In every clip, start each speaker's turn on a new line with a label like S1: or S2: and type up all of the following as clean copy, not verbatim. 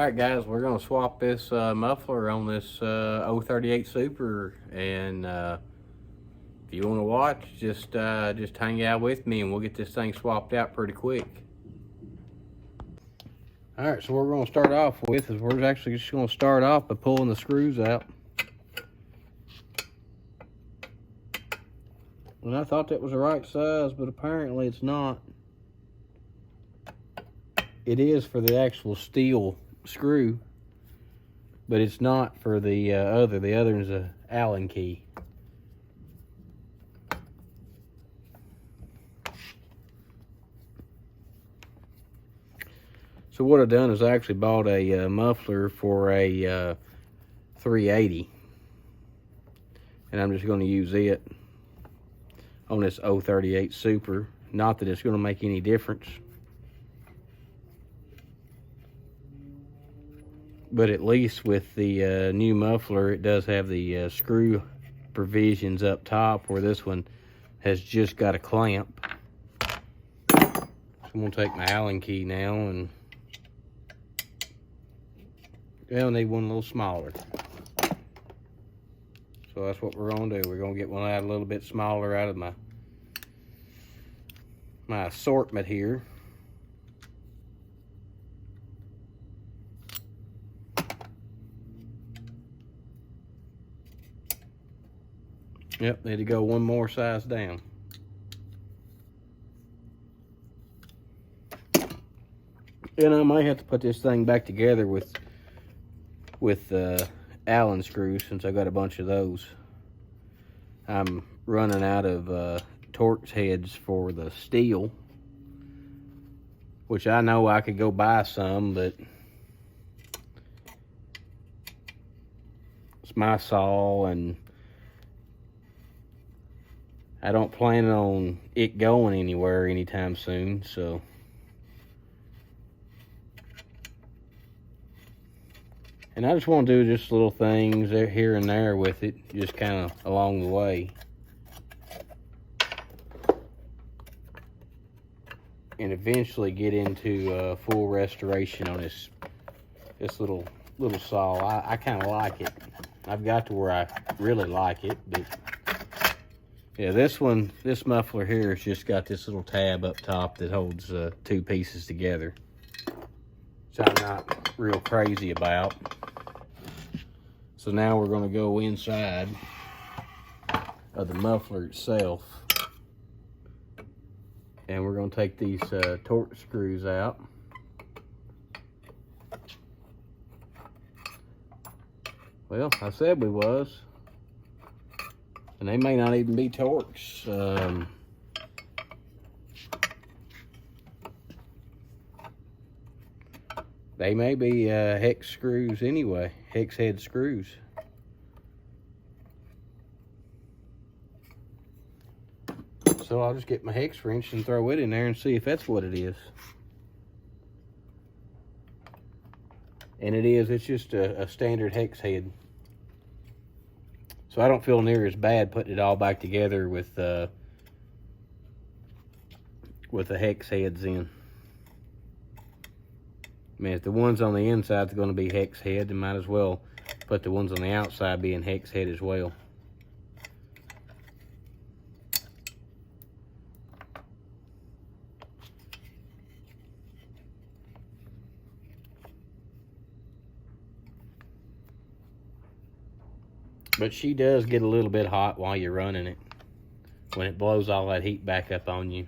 S1: Alright guys, we're going to swap this muffler on this 038 Super, and if you want to watch, just hang out with me and we'll get this thing swapped out pretty quick. Alright, so what we're going to start off with is we're actually just going to start off by pulling the screws out. And I thought that was the right size, but apparently it's not. It is for the actual Stihl screw, but it's not for the other. The other is a Allen key. So what I've done is I actually bought a muffler for a 380, and I'm just going to use it on this 038 Super. Not that it's going to make any difference, but at least with the new muffler, it does have the screw provisions up top, where this one has just got a clamp. So I'm going to take my Allen key now, and I'll need one a little smaller. So that's what we're going to do. We're going to get one out a little bit smaller out of my assortment here. Yep, need to go one more size down. And I might have to put this thing back together with Allen screws, since I got a bunch of those. I'm running out of Torx heads for the Stihl, which I know I could go buy some, but it's my saw, and I don't plan on it going anywhere anytime soon, so. And I just want to do just little things here and there with it, just kind of along the way. And eventually get into full restoration on this little saw. I kind of like it. I've got to where I really like it, but yeah, this muffler here has just got this little tab up top that holds two pieces together, which I'm not real crazy about. So now we're going to go inside of the muffler itself, and we're going to take these Torx screws out. Well, I said we was, and they may not even be Torx. They may be hex screws anyway, hex head screws. So I'll just get my hex wrench and throw it in there and see if that's what it is. And it is, it's just a standard hex head. So I don't feel near as bad putting it all back together with the hex heads in. I mean, if the ones on the inside are going to be hex head, then might as well put the ones on the outside being hex head as well. But she does get a little bit hot while you're running it, when it blows all that heat back up on you.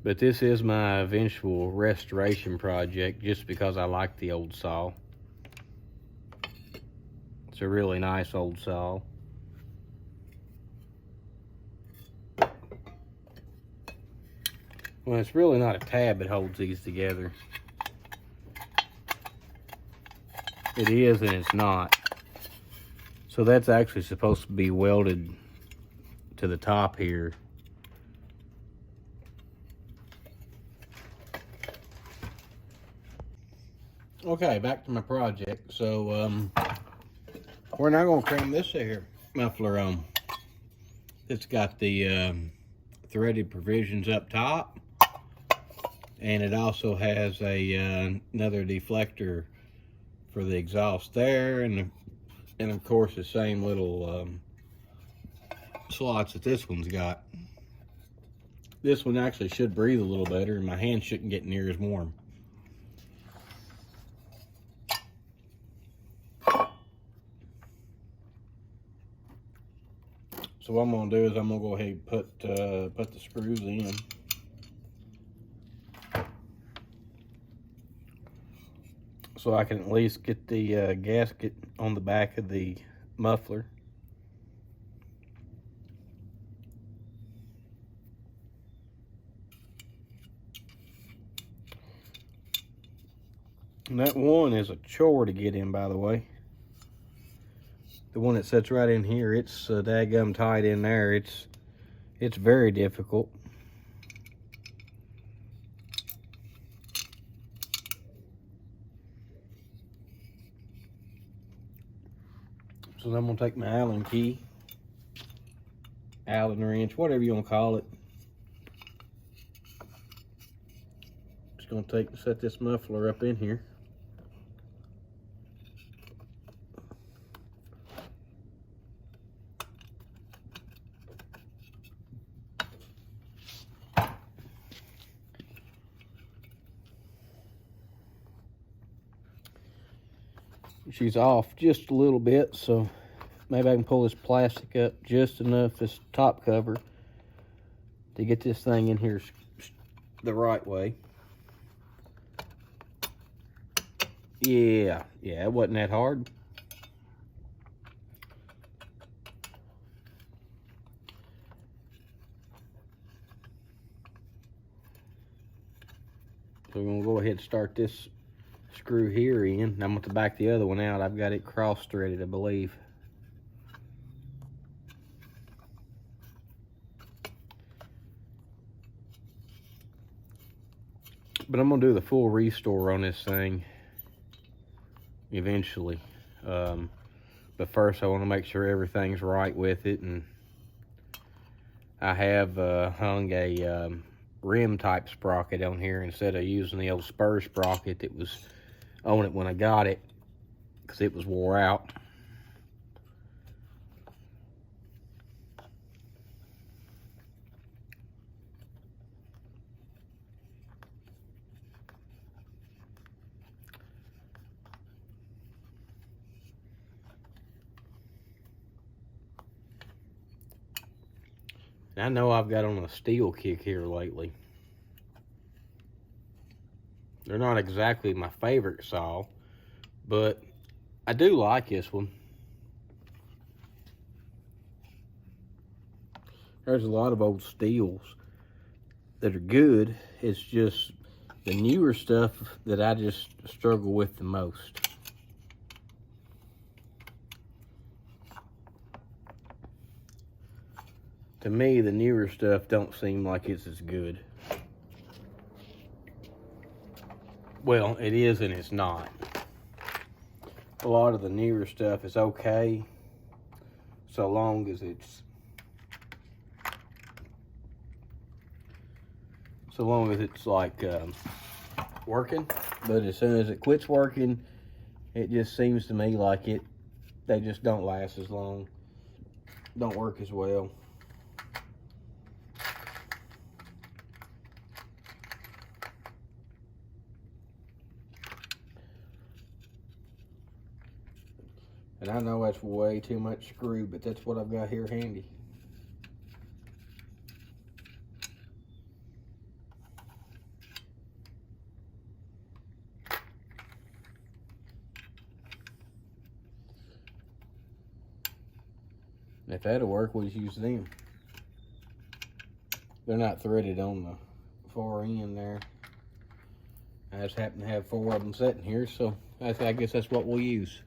S1: But this is my eventual restoration project, just because I like the old saw. It's a really nice old saw. Well, it's really not a tab that holds these together. It is and it's not. So that's actually supposed to be welded to the top here. Okay, back to my project. So, we're now going to cram this here muffler on. It's got the threaded provisions up top, and it also has a another deflector for the exhaust there, and of course the same little slots that this one's got. This one actually should breathe a little better, and my hand shouldn't get near as warm. So what I'm gonna do is I'm gonna go ahead and put the screws in. So I can at least get the gasket on the back of the muffler. And that one is a chore to get in, by the way. The one that sits right in here, it's dadgum tight in there. It's very difficult. So then I'm gonna take my Allen key, Allen wrench, whatever you want to call it. Just gonna set this muffler up in here. She's off just a little bit, so maybe I can pull this plastic up just enough, this top cover, to get this thing in here the right way. Yeah, it wasn't that hard. So we're gonna go ahead and start this screw here in. I'm going to back the other one out. I've got it cross-threaded, I believe. But I'm going to do the full restore on this thing eventually. But first I want to make sure everything's right with it. And I have hung a rim type sprocket on here instead of using the old spur sprocket that was on it when I got it, because it was wore out. And I know I've got on a Stihl kick here lately. They're not exactly my favorite saw, but I do like this one. There's a lot of old Stihls that are good. It's just the newer stuff that I just struggle with the most. To me, the newer stuff don't seem like it's as good. Well, it is and it's not. A lot of the newer stuff is okay, so long as it's like working. But as soon as it quits working, it just seems to me like they just don't last as long, don't work as well. And I know that's way too much screw, but that's what I've got here handy. If that'll work, we'll just use them. They're not threaded on the far end there. I just happen to have 4 of them sitting here, so I guess that's what we'll use.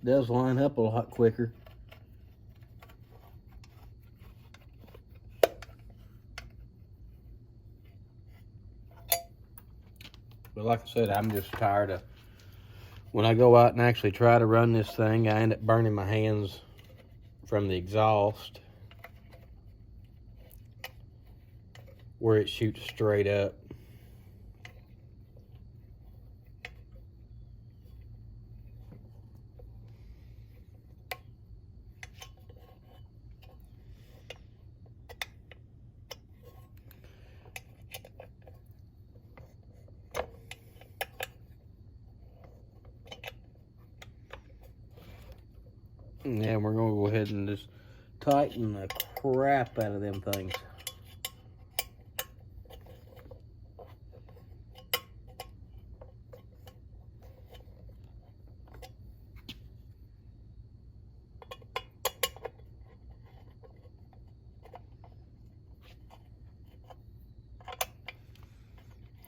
S1: does line up a lot quicker. But like I said, I'm just tired of, when I go out and actually try to run this thing, I end up burning my hands from the exhaust where it shoots straight up. Yeah, we're gonna go ahead and just tighten the crap out of them things.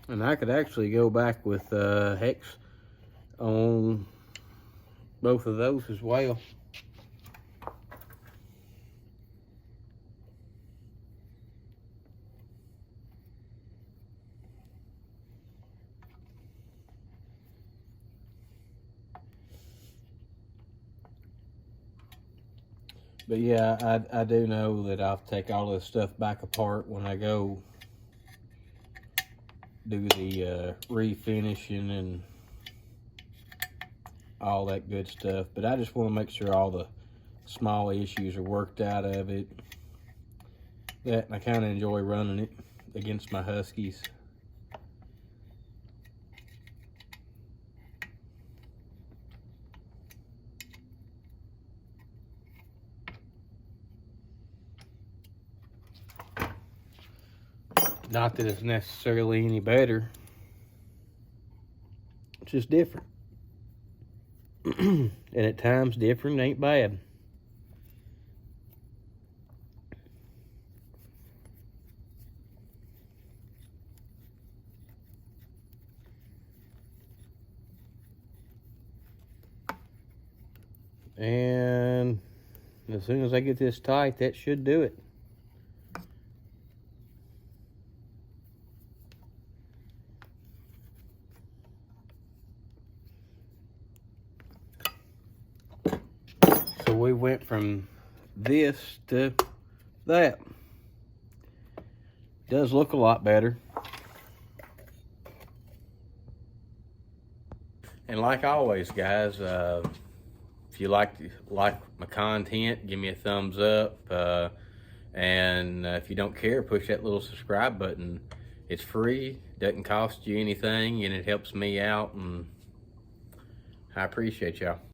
S1: And I could actually go back with hex on both of those as well. But yeah, I do know that I'll take all this stuff back apart when I go do the refinishing and all that good stuff. But I just want to make sure all the small issues are worked out of it. That, and I kind of enjoy running it against my Huskies. Not that it's necessarily any better. It's just different. And at times, different ain't bad. And as soon as I get this tight, that should do it. So we went from this to that. Does look a lot better. And like always, guys, if you like my content, give me a thumbs up. And if you don't care, push that little subscribe button. It's free, doesn't cost you anything, and it helps me out, and I appreciate y'all.